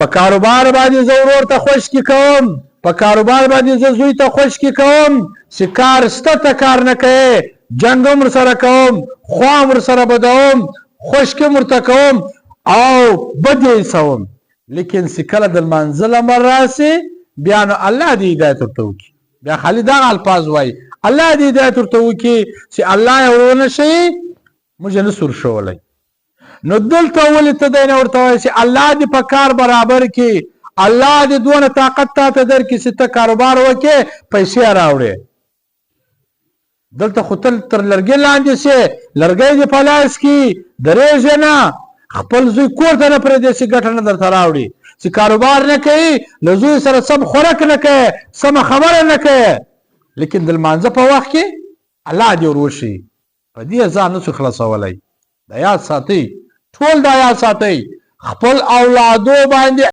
په کاروبار باندې زه ورور ته خوشکي کوم، په کاروبار باندې زه زوی ته خوشکي کوم چې کار شته ته کار نه کوې، جنګ هم ورسره کوم، خوا هم ورسره بدوم، خوشکي هم ورته کوم او بد یې ایسوم. لیکن چې کله د لمانځه لمر راسي بیا نو الله دې هدایت ورته وکړي، بیا خالي دغه الفاظ وایي الله دې هدایت ورته وکړي چې الله یې ورونه شي موږ یې نسو ورښولی. نو دلته ولې ته دی نه ورته وایي چې الله دې په کار برابر کړي، الله دې دونه طاقت تا ته درکړي چې ته کاروبار وکړې پیسې راوړې. دلته خو تل تر لرګي لاندې شې، لرګی دې په لاس کې درېږې نه، خپل زوی کور ته نه پرېږدې چې ګټه نه درته راوړي، چې کاروبار نه کوي، له زوی سره سم خوراک نه کوي، سمه خبره نه کوي، لیکن د لمانځه په وخت کې الله دې ور وشي. په دې ځان نسو خلاصولی. دا یاد ساتئ، ټول دا یاد ساتئ، خپل اولادو باندې